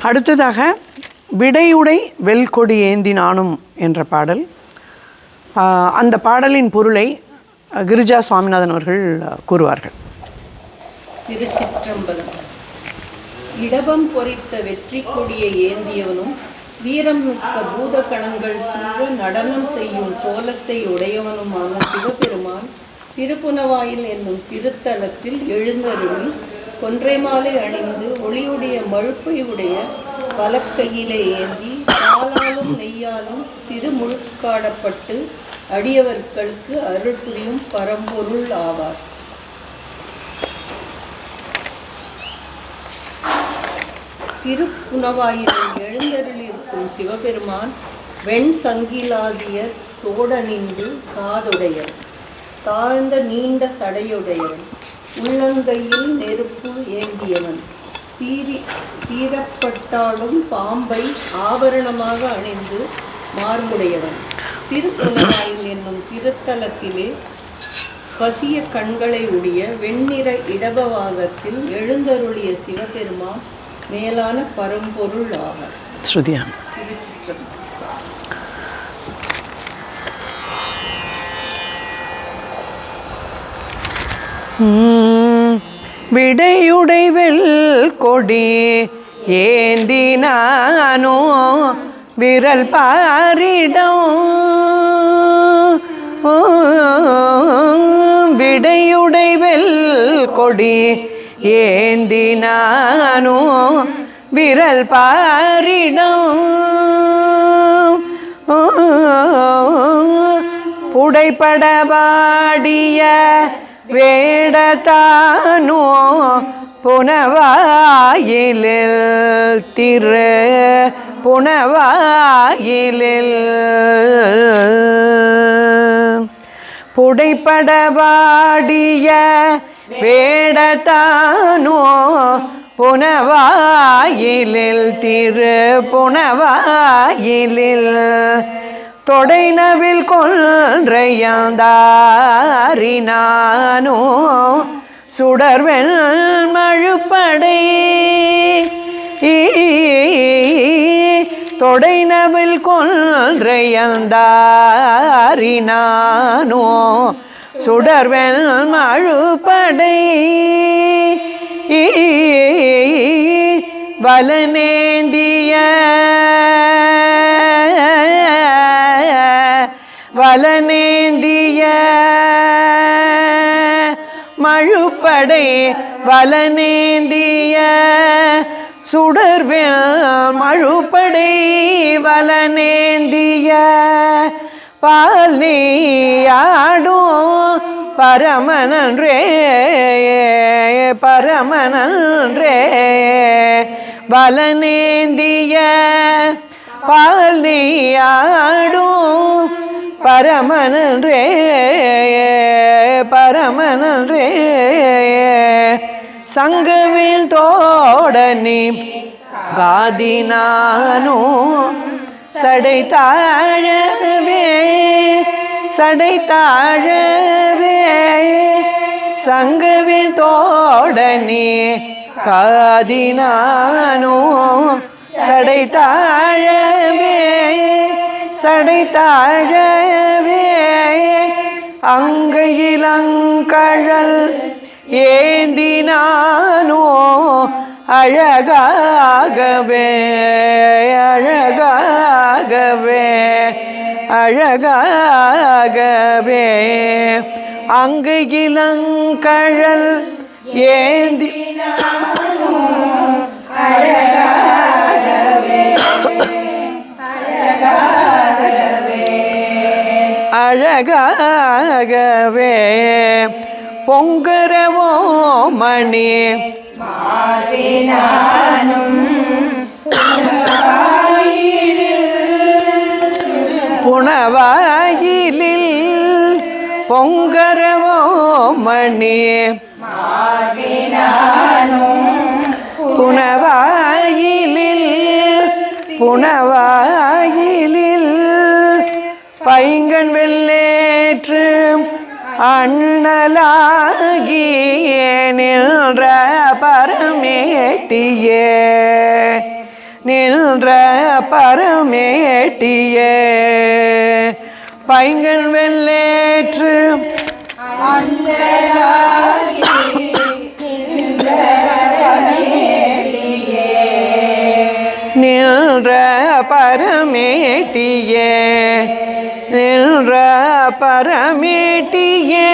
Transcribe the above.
அடுத்ததாக விடையுடை வெல்கொடி ஏந்தினானும் என்ற பாடல். அந்த பாடலின் பொருளை கிரிஜா சுவாமிநாதன் அவர்கள் கூறுவார்கள். திருச்சிற்றம்பலம். இடபம் பொறித்த வெற்றி கொடியை ஏந்தியவனும் வீரம் மிக்க பூத கணங்கள் சூழ நடனம் செய்யும் கோலத்தை உடையவனுமான சிவபெருமான் திருப்புனவாயில் என்னும் திருத்தலத்தில் எழுந்தருளி கொன்றை மாலை அணிந்து ஒளியுடைய மழுப்பை உடைய வலக்கையிலே ஏந்தி பாலாலும் நெய்யாலும் திருமுழுக்காடப்பட்டு அடியவர்களுக்கு அருள் புரியும் பரம்பொருள் ஆவார். திருப்புனவாயிலில் எழுந்தருளிருக்கும் சிவபெருமான் வெண் சங்கிலாதிய தோடணிந்து காதுடையவன், தாழ்ந்த நீண்ட சடையுடையவன், உள்ளங்கையில் நெருப்பு ஏந்தியவன், சீரப்பட்டாலும் பாம்பை ஆபரணமாக அணிந்து மார்புடையவன். திருப்புனவாயில் என்னும் திருத்தலத்திலே பசிய கண்களை உடைய வெண்ணிற இடபவாகத்தில் எழுந்தருளிய சிவபெருமான் மேலான பரம்பொருள் ஆவார். ஸ்ருதியான். திருச்சிற்றம்பலம். விடையுடை வெல்கொடி ஏந்தினானோ விரல் பாரிடம், விடையுடை வெல்கொடி ஏந்தினானோ விரல் பாரிடம், புடைப்படபாடிய வேடத்தானோ புனவாயிலில் திரு புனவாயிலில், புடைப்படபாடிய வேடத்தானோ புனவாயிலில் திரு புனவாயிலில், தொடைநவில் கொன்றையாந்தாரினானோ சுடர்வெள் மழுப்படை, தொடைநவில் கொன்றையாந்தாரினானோ சுடர்வெள் மழுப்படை, வலனேந்திய வலனேந்திய மழுப்படை, வலனேந்திய சுடர்வெள் மழுப்படை, வலனேந்திய பால் நீயாடும் பரமனன்றே பரமனன்றே, வலனேந்திய பால் நீயாடும் பரமனன்றே பரமனன்றே, சங்கவில் தோடனே காதினானோ சடை தாழவே சடை தாழவே, சங்கவில் தோடனே காதினானோ சடை தாழவே சடை தாழவே, அங்கையிலங்கழல் ஏந்தினானோ அழகாகவே அழகாகவே அழகாகவே, அங்கையிலங்கழல் ஏந்தினானோ அழகாகவே அழகாகவே, பொங்கரவோ மணி மார்பினானும் புனவாயிலில், பொங்கரவோ மணி மார்பினானும் புனவாயிலில் புனவாயிலில், பைங்கண் வெள்ளேற்று அண்ணலாகியே நின்ற பரமேட்டியே நின்ற பரமேட்டியே பைங்கன் வெள்ளேற்று நின்ற பரமேட்டியே நின்ற பரமேட்டியே